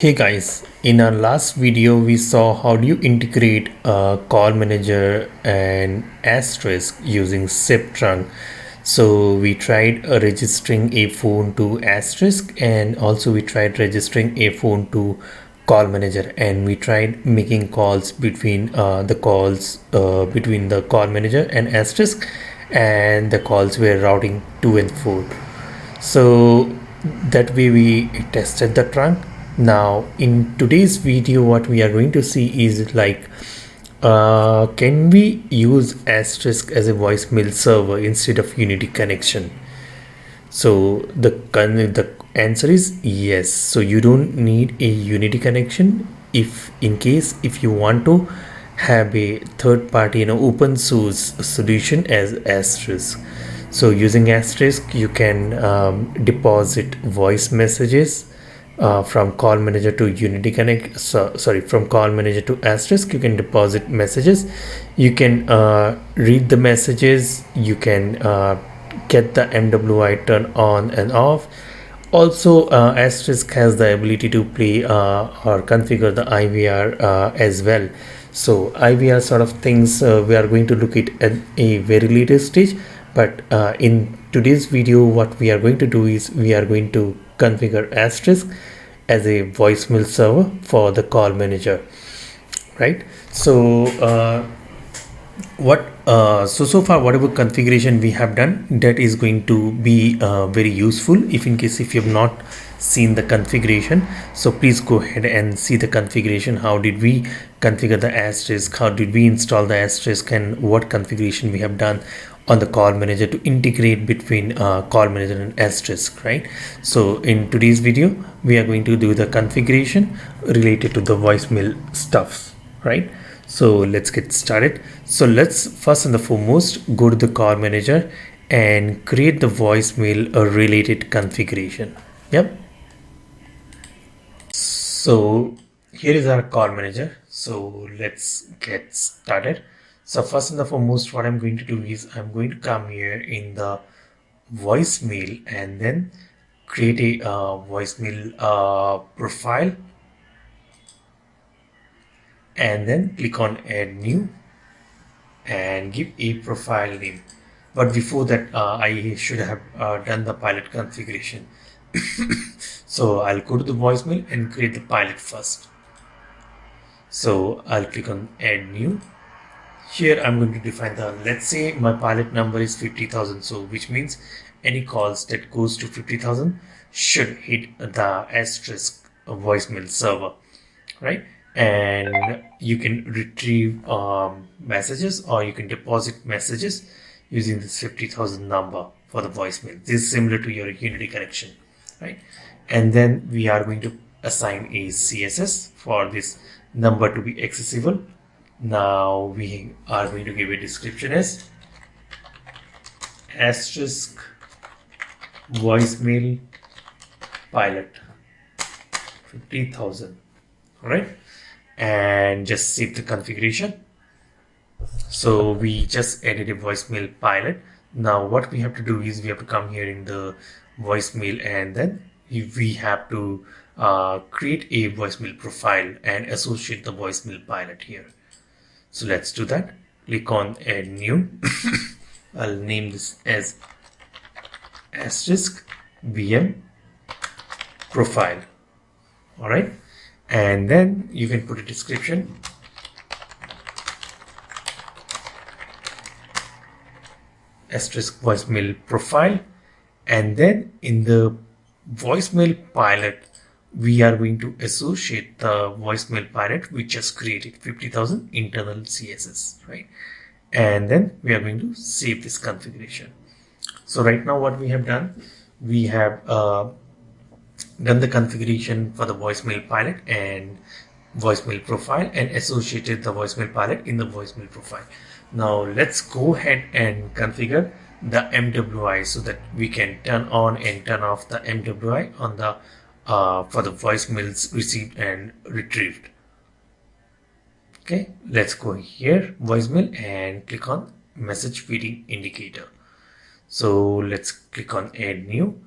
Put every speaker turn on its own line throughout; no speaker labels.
Hey guys, in our last video we saw how do you integrate CallManager and Asterisk using SIP Trunk. So we tried registering a phone to Asterisk, and also we tried registering a phone to CallManager, and we tried making calls between the CallManager and Asterisk, and the calls were routing to and forth. So that way we tested the trunk. Now in today's video what we are going to see is like can we use Asterisk as a voicemail server instead of Unity connection? So the answer is yes. So you don't need a Unity connection if in case if you want to have a third party open source solution as Asterisk. So using Asterisk you can deposit voice messages from CallManager to Unity Connect. From CallManager to Asterisk you can deposit messages. You can read the messages. You can get the MWI turn on and off. Also Asterisk has the ability to play or configure the IVR as well. So IVR sort of things we are going to look at a very later stage, but in today's video what we are going to do is we are going to configure Asterisk as a voicemail server for the CallManager, right? So so far whatever configuration we have done, that is going to be very useful if in case if you have not seen the configuration. So please go ahead and see the configuration. How did we configure the Asterisk, how did we install the Asterisk, and what configuration we have done on the CallManager to integrate between CallManager and Asterisk, right? So in today's video we are going to do the configuration related to the voicemail stuff, right? So let's get started. So let's first and the foremost go to the CallManager and create the voicemail related configuration. Yep. So here is our CallManager. So let's get started. So first and the foremost what I'm going to do is I'm going to come here in the voicemail and then create a voicemail profile, and then click on add new and give a profile name. But before that I should have done the pilot configuration. So I'll go to the voicemail and create the pilot first. So I'll click on add new. Here I'm going to define the, let's say my pilot number is 50,000, so which means any calls that goes to 50,000 should hit the Asterisk voicemail server, right? And you can retrieve messages or you can deposit messages using this 50,000 number for the voicemail. This is similar to your Unity connection, right? And then we are going to assign a CSS for this number to be accessible. Now we are going to give a description as Asterisk voicemail pilot 50,000, all right? And just save the configuration. So we just added a voicemail pilot. Now what we have to do is we have to come here in the voicemail, and then we have to create a voicemail profile and associate the voicemail pilot here. So let's do that. Click on add new. I'll name this as Asterisk VM profile, all right? And then you can put a description. Asterisk voicemail profile, and then in the voicemail pilot we are going to associate the voicemail pilot we just created, 50,000 internal CSS, right? And then we are going to save this configuration. So right now what we have done, we have done the configuration for the voicemail pilot and voicemail profile and associated the voicemail pilot in the voicemail profile. Now let's go ahead and configure the MWI so that we can turn on and turn off the MWI on the for the voicemails received and retrieved. Okay, let's go here, voicemail, and click on message feeding indicator. So let's click on add new.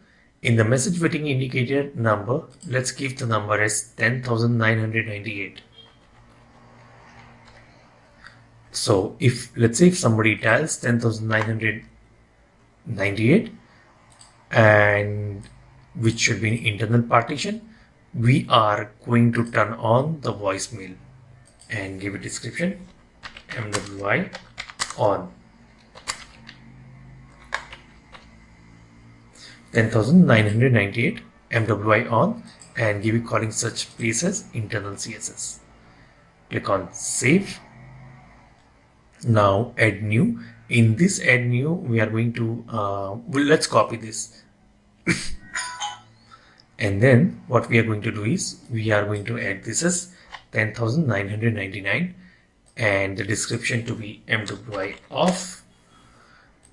In the message waiting indicator number, let's give the number as 10,998. So if, let's say if somebody dials 10,998 and which should be an internal partition, we are going to turn on the voicemail and give a description MWI on 10,998 MWI on and give it calling such place as internal CSS. Click on save. Now add new. In this add new, we are going to let's copy this. And then what we are going to do is we are going to add this as 10,999 and the description to be MWI off,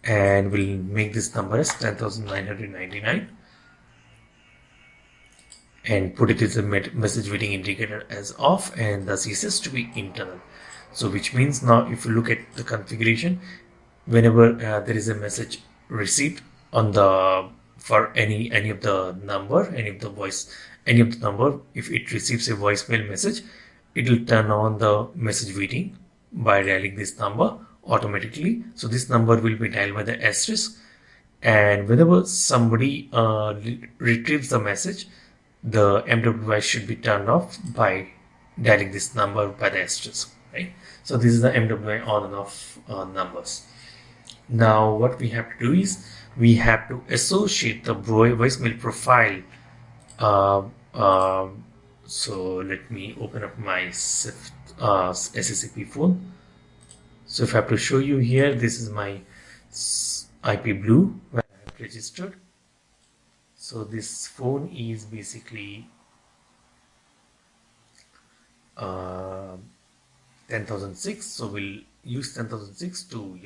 and we'll make this number as 10,999 and put it as a message waiting indicator as off and the CSS to be internal. So which means now if you look at the configuration, whenever there is a message received on the for any of the number, any of the number, if it receives a voicemail message, it will turn on the message waiting by dialing this number automatically. So this number will be dialed by the asterisk, and whenever somebody retrieves the message, the MWI should be turned off by dialing this number by the asterisk, right? So this is the MWI on and off numbers. Now what we have to do is we have to associate the voicemail profile. So let me open up my SIP phone. So if I have to show you here, this is my IP blue where I have registered. So this phone is basically 10,006. So we'll use 10,006 to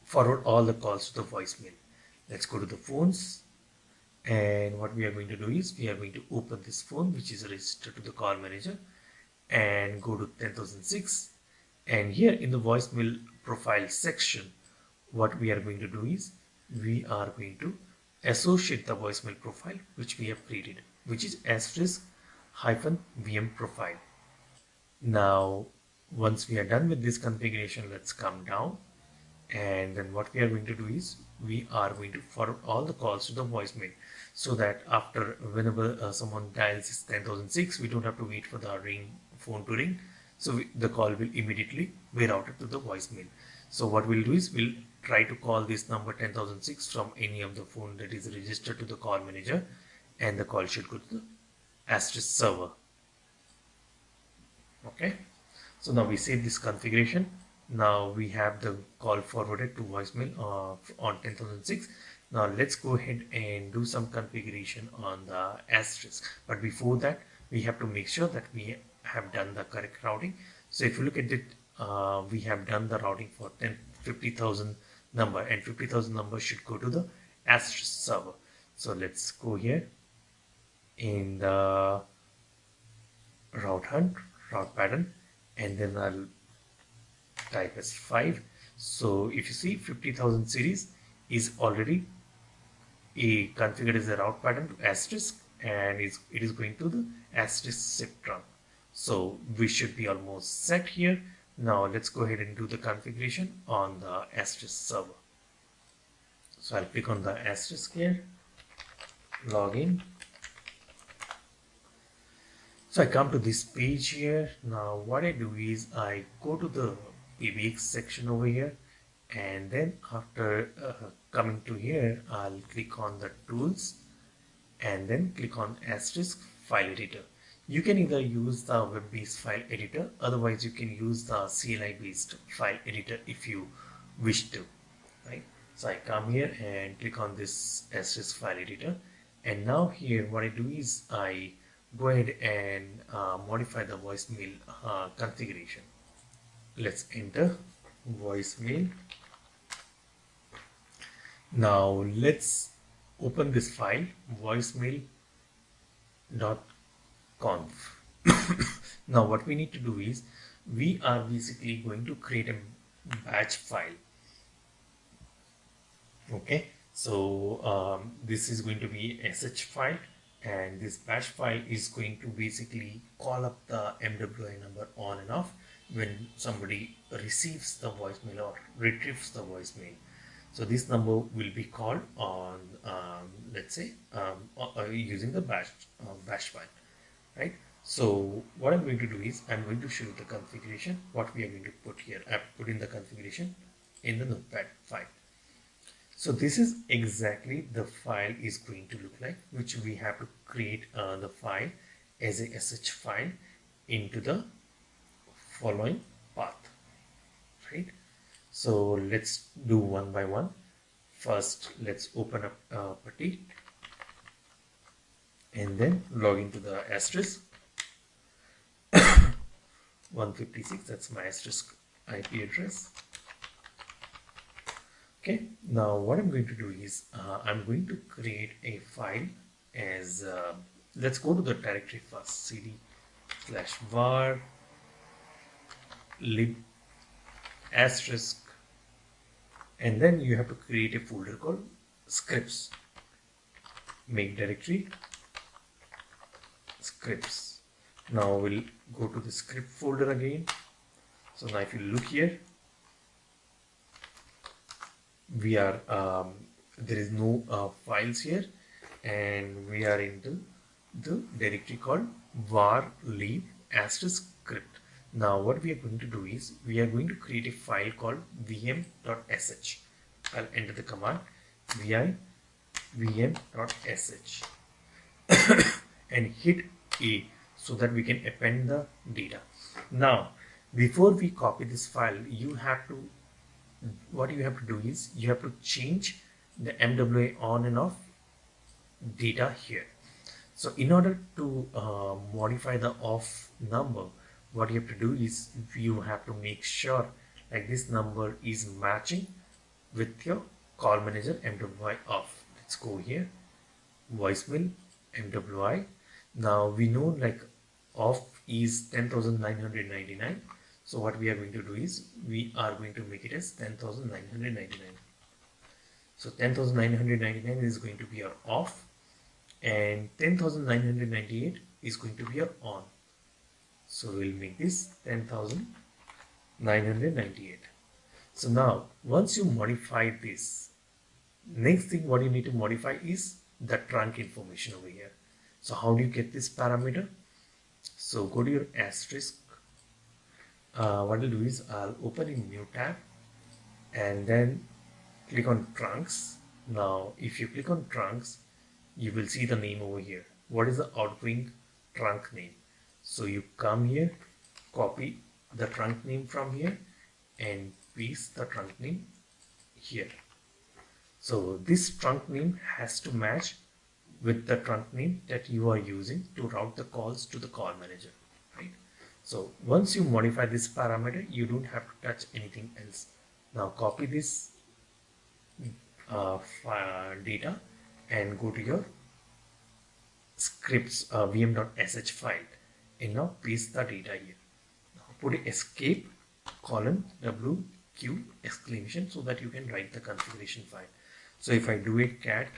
forward all the calls to the voicemail. Let's go to the phones, and what we are going to do is we are going to open this phone which is registered to the CallManager and go to 10,006, and here in the voicemail profile section what we are going to do is we are going to associate the voicemail profile which we have created, which is *VM profile. Now once we are done with this configuration, let's come down, and then what we are going to do is we are going to forward all the calls to the voicemail, so that after whenever someone dials 10,006, we don't have to wait for the phone to ring. So the call will immediately be routed to the voicemail. So what we'll do is we'll try to call this number 10,006 from any of the phone that is registered to the CallManager, and the call should go to the Asterisk server. Okay, so now we save this configuration. Now we have the call forwarded to voicemail on 10,006. Now let's go ahead and do some configuration on the asterisk. But before that, we have to make sure that we have done the correct routing. So if you look at it, we have done the routing for 50,000 number, and 50,000 number should go to the asterisk server. So let's go here in the route pattern, and then I'll type as 5. So if you see 50,000 series is already configured as a route pattern to asterisk, and it is going to the Asterisk SIP Trunk. So we should be almost set here. Now let's go ahead and do the configuration on the asterisk server. So I'll click on the asterisk here, login. So I come to this page here. Now what I do is I go to the PBX section over here, and then after coming to here, I'll click on the tools and then click on asterisk file editor. You can either use the web-based file editor, otherwise you can use the CLI based file editor if you wish to, right? So I come here and click on this asterisk file editor, and now here what I do is I go ahead and modify the voicemail configuration. Let's enter voicemail. Now let's open this file voicemail.conf. Now what we need to do is we are basically going to create a batch file. Okay, So this is going to be sh file, and this bash file is going to basically call up the MWI number on and off when somebody receives the voicemail or retrieves the voicemail. So this number will be called on, let's say, using the bash file, right? So what I'm going to do is I'm going to show you the configuration, what we are going to put here. I've put in the configuration in the notepad file. So this is exactly the file is going to look like, which we have to create the file as a sh file into the following path, right? So let's do one by one. First, let's open up Putty and then log into the Asterisk 156. That's my Asterisk IP address. Okay, now what I'm going to do is I'm going to create a file as let's go to the directory first, cd/var lib asterisk, and then you have to create a folder called scripts. Make directory scripts. Now we'll go to the script folder again. So now if you look here, we are there is no files here, and we are into the directory called var lib asterisk script. Now what we are going to do is we are going to create a file called vm.sh. I'll enter the command vi vm.sh and hit A so that we can append the data. Now before we copy this file, what you have to do is you have to change the MWA on and off data here. So in order to modify the off number, what you have to do is you have to make sure like this number is matching with your CallManager MWI off. Let's go here, voicemail MWI. Now we know like off is 10,999. So what we are going to do is we are going to make it as 10,999. So 10,999 is going to be our off, and 10,998 is going to be our on. So we'll make this 10,998. So now once you modify this, next thing what you need to modify is the trunk information over here. So how do you get this parameter? So go to your asterisk. What I'll do is I'll open a new tab and then click on trunks. Now if you click on trunks, you will see the name over here. What is the outgoing trunk name? So you come here, copy the trunk name from here and paste the trunk name here. So this trunk name has to match with the trunk name that you are using to route the calls to the CallManager, right? So once you modify this parameter, you don't have to touch anything else. Now copy this data and go to your scripts vm.sh file and now paste the data here. Now put a escape colon WQ exclamation so that you can write the configuration file. So if I do a cat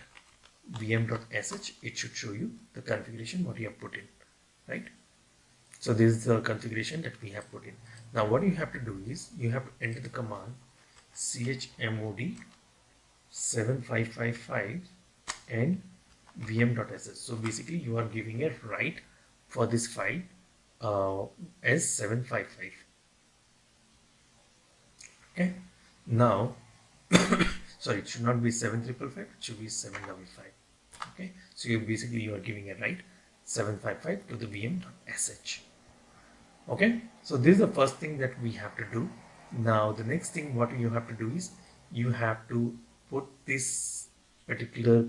vm.sh, it should show you the configuration what you have put in, right? So this is the configuration that we have put in. Now what you have to do is you have to enter the command chmod 7555 and vm.sh. So basically you are giving a write for this file as 755. Okay, now sorry, it should not be 7555, it should be 755. Okay, so you are giving a write 755 to the vm.sh. Okay, so this is the first thing that we have to do. Now the next thing what you have to do is you have to put this particular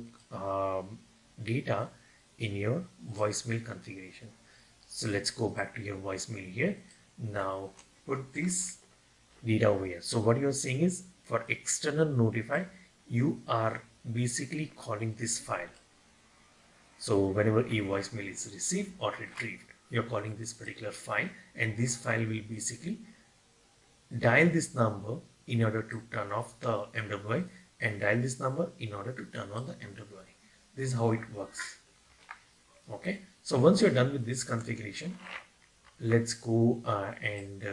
data in your voicemail configuration. So let's go back to your voicemail here. Now put this data over here. So what you're saying is for external notify, you are basically calling this file. So whenever a voicemail is received or retrieved, you're calling this particular file, and this file will basically dial this number in order to turn off the MWI and dial this number in order to turn on the MWI. This is how it works. Okay, so once you're done with this configuration, let's go and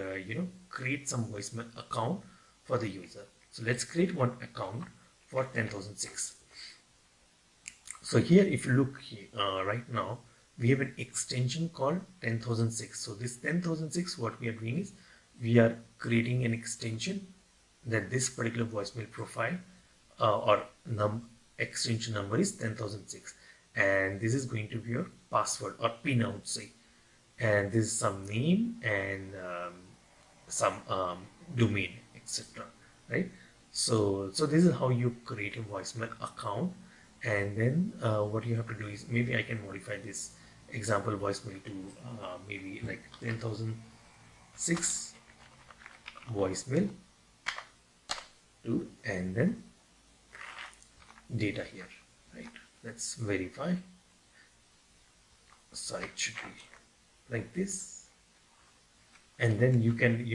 create some voicemail account for the user. So let's create one account for 10,006. So here, if you look here, right now, we have an extension called 10,006. So this 10,006, what we are doing is we are creating an extension that this particular voicemail profile or extension number is 10,006, and this is going to be your password or pin, I would say, and this is some name and some domain, etc. Right? So this is how you create a voicemail account. And then what you have to do is, maybe I can modify this example voicemail to maybe like 10,006 voicemail to, and then data here, right? Let's verify. So it should be like this, and then you can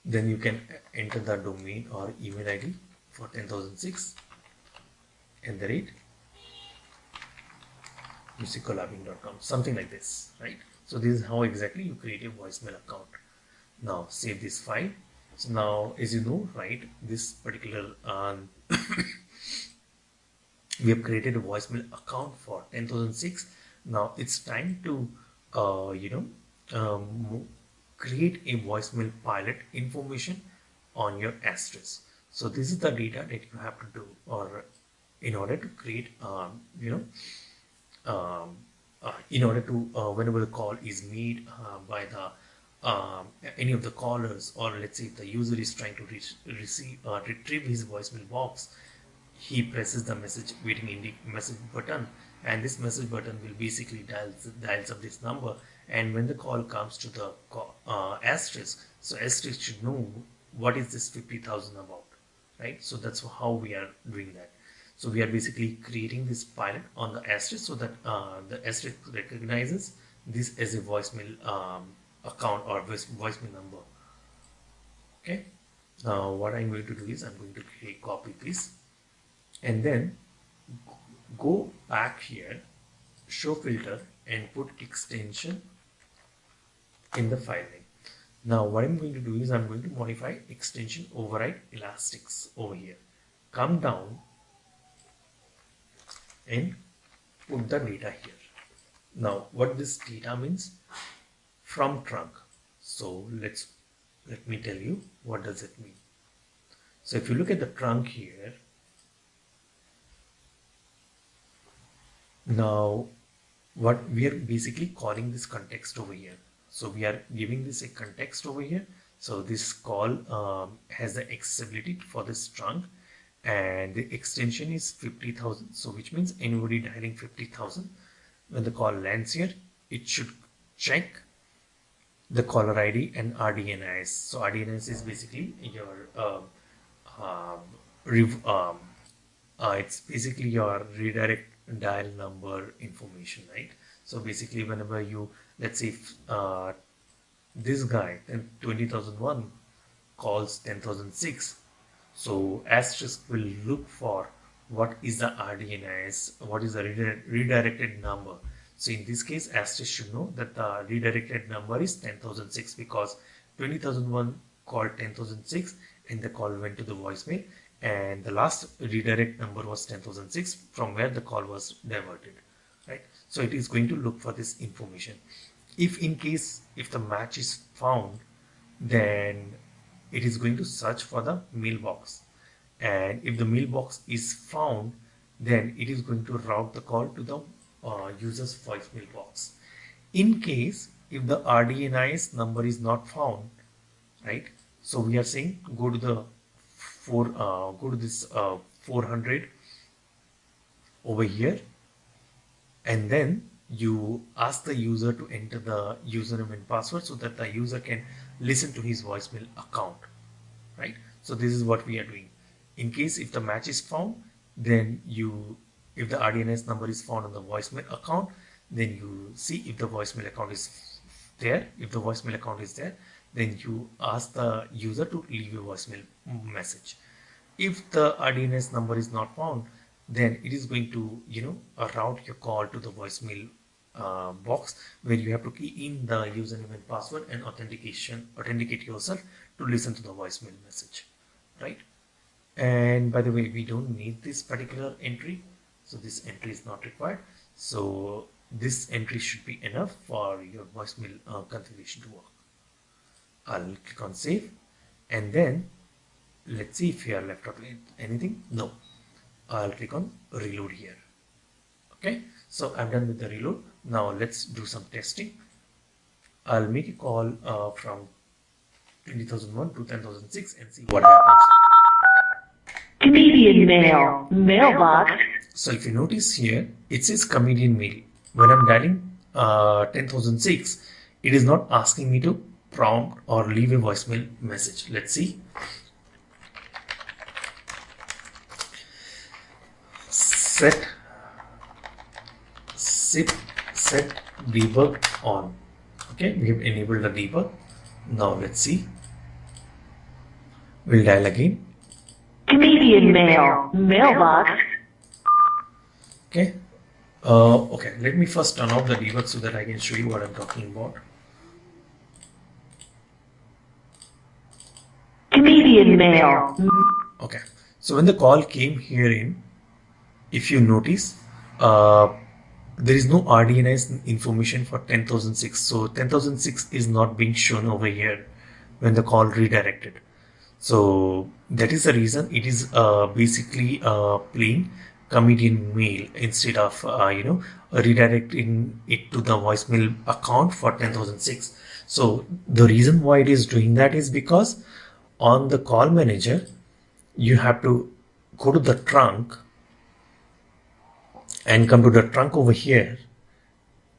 then you can enter the domain or email ID for 10,006 and the rate musiccollabing.com, something like this, right? So this is how exactly you create a voicemail account. Now save this file. So now, as you know, right, this particular we have created a voicemail account for 10,006. Now it's time to create a voicemail pilot information on your Asterisk. So this is the data that you have to do, or in order to create in order to whenever the call is made by the any of the callers, or let's say if the user is trying to retrieve his voicemail box, he presses the message waiting message button, and this message button will basically dials up this number. And when the call comes to the Asterisk, so Asterisk should know what is this 50,000 about, right? So that's how we are doing that. So we are basically creating this pilot on the Asterisk so that the Asterisk recognizes this as a voicemail account or voicemail number. Okay. Now what I'm going to do is I'm going to copy this, and then go back here, show filter, and put extension in the file name. Now what I'm going to do is I'm going to modify extension override Elastix over here. Come down and put the data here. Now what this data means, from trunk. So let me tell you what does it mean. So if you look at the trunk here, now what we are basically calling this context over here. So we are giving this a context over here. So this call has the accessibility for this trunk, and the extension is 50,000. So which means anybody dialing 50,000, when the call lands here, it should check the caller ID and RDNIS. So RDNIS is basically your it's basically your redirect dial number information, right? So basically whenever you, let's say this guy 20,001 calls 10,006, so Asterisk will look for what is the RDNIS, what is the redirected number. So in this case, Asterisk should know that the redirected number is 10,006 because 20,001 called 10,006 and the call went to the voicemail, and the last redirect number was 10,006 from where the call was diverted, right? So it is going to look for this information. If the match is found, then it is going to search for the mailbox, and if the mailbox is found, then it is going to route the call to the user's voicemail box. In case if the RDNIS number is not found, right? So we are saying go to this 400 over here, and then you ask the user to enter the username and password so that the user can listen to his voicemail account, right? So this is what we are doing. In case if the match is found, then if the RDNS number is found on the voicemail account, then you see if the voicemail account is there. If the voicemail account is there, then you ask the user to leave a voicemail message. If the RDNS number is not found, then it is going to route your call to the voicemail box, where you have to key in the username and password and authenticate yourself to listen to the voicemail message, right? And by the way, we don't need this particular entry, so this entry is not required. So this entry should be enough for your voicemail configuration to work. I'll click on save, and then let's see if we are left out with anything. No. I'll click on reload here. Okay, so I'm done with the reload. Now let's do some testing. I'll make a call from 20,001 to 10,006 and see what happens.
Comedian mail, mailbox.
So if you notice here, it says comedian mail. When I'm dialing 10,006, it is not asking me to prompt or leave a voicemail message. Let's see. Set SIP set debug on. Okay, we have enabled the debug. Now let's see. We'll dial again.
Comedian mail, mailbox.
Okay. Okay, let me first turn off the debug so that I can show you what I'm talking about.
Comedian mail.
Okay, so when the call came here in, if you notice, there is no RDNS information for 10,006. So 10,006 is not being shown over here when the call redirected. So that is the reason it is basically playing comedian mail instead of redirecting it to the voicemail account for 10,006. So the reason why it is doing that is because on the CallManager you have to go to the trunk and come to the trunk over here,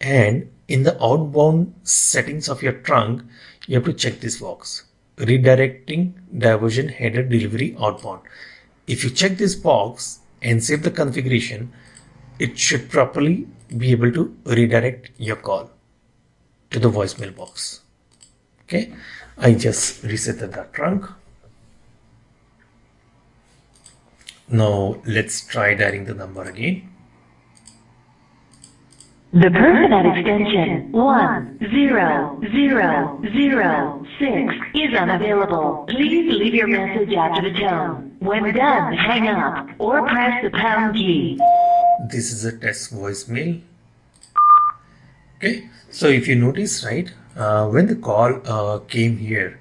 and in the outbound settings of your trunk you have to check this box, redirecting diversion header delivery outbound. If you check this box and save the configuration, it should properly be able to redirect your call to the voicemail box. Okay, I just resetted the trunk. Now let's try dialing the number again.
The person at extension 10006 is unavailable. Please leave your message after the tone. When done, hang up or press the pound key.
This is a test voicemail. Okay, so if you notice, right, when the call came here,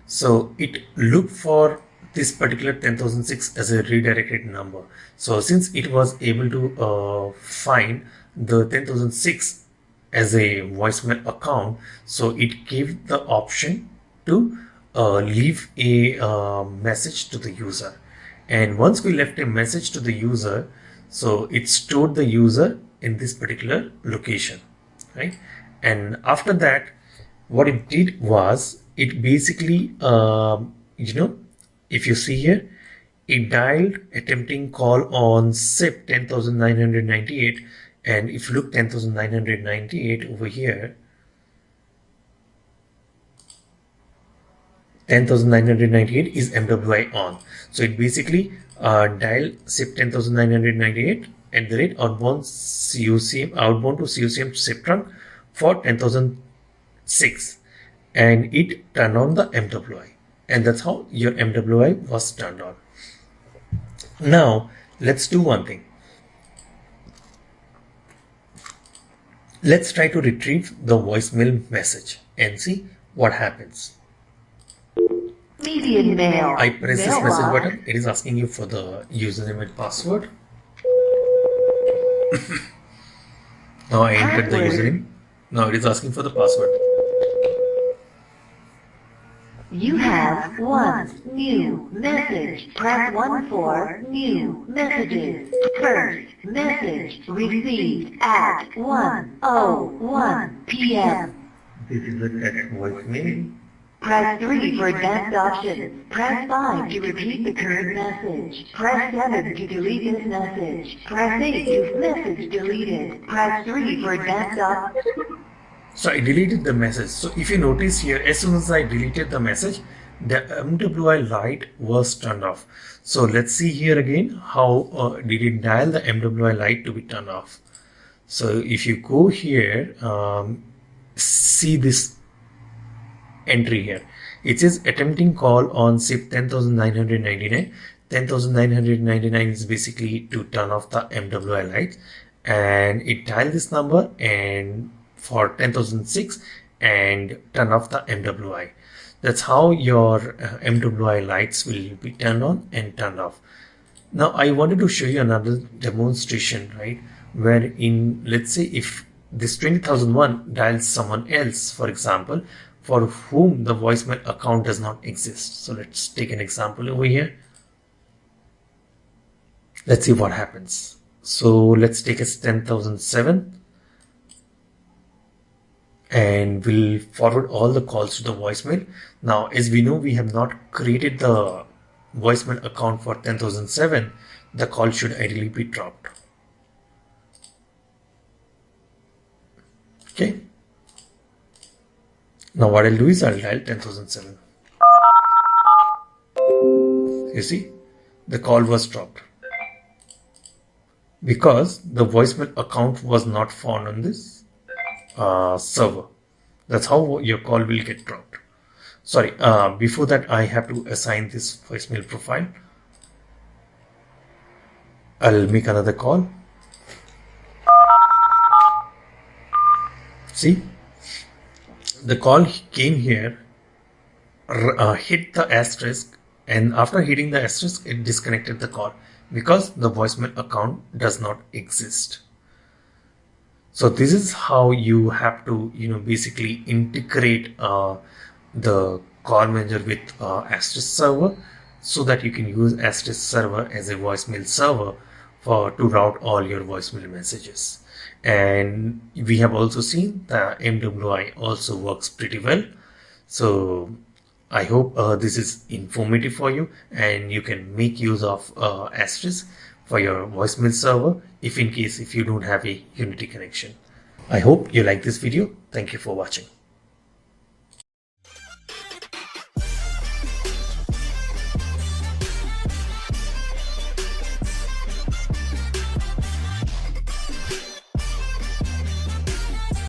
so it looked for this particular 10,006 as a redirected number. So since it was able to find the 10,006 as a voicemail account, so it gave the option to leave a message to the user. And once we left a message to the user, so it stored the user in this particular location, right? And after that, what it did was it basically if you see here, it dialed attempting call on SIP 10,998, and if you look 10,998 over here, 10,998 is MWI on. So it basically dial SIP 10,998 at the rate outbound to CUCM SIP Trunk for 10,006, and it turned on the MWI, and that's how your MWI was turned on. Now let's do one thing. Let's try to retrieve the voicemail message and see what happens.
Median mail.
I press this message button. It is asking you for the username and password. Now I entered the username. Now it is asking for the password.
You have one new message. Press 1 for new messages. First message received at 1:01 p.m.
This is a text voicemail.
Press 3 for advanced options. Press 5 to repeat the current message. Press 7 to delete this message. Press 8 if message deleted. Press 3 for advanced options.
So I deleted the message. So if you notice here, as soon as I deleted the message, the MWI light was turned off. So let's see here again how did it dial the MWI light to be turned off. So if you go here, see this entry here. It says attempting call on SIP 10,999. 10,999 is basically to turn off the MWI lights, and it dialed this number and for 10,006 and turn off the MWI. That's how your MWI lights will be turned on and turned off. Now I wanted to show you another demonstration, right? Wherein, let's say if this 20,001 dials someone else, for example, for whom the voicemail account does not exist. So let's take an example over here. Let's see what happens. So let's take as 10,007 and we'll forward all the calls to the voicemail. Now, as we know, we have not created the voicemail account for 10,007. The call should ideally be dropped. Okay. Now what I'll do is I'll dial 10,007. You see, the call was dropped because the voicemail account was not found on this server. That's how your call will get dropped. Sorry, before that I have to assign this voicemail profile. I'll make another call. See, the call came here, hit the asterisk, and after hitting the asterisk, it disconnected the call because the voicemail account does not exist. So this is how you have to, basically integrate the CallManager with Asterisk server, so that you can use Asterisk server as a voicemail server to route all your voicemail messages. And we have also seen the MWI also works pretty well. So I hope this is informative for you and you can make use of Asterisk for your voicemail server if you don't have a Unity connection. I hope you like this video. Thank you for watching.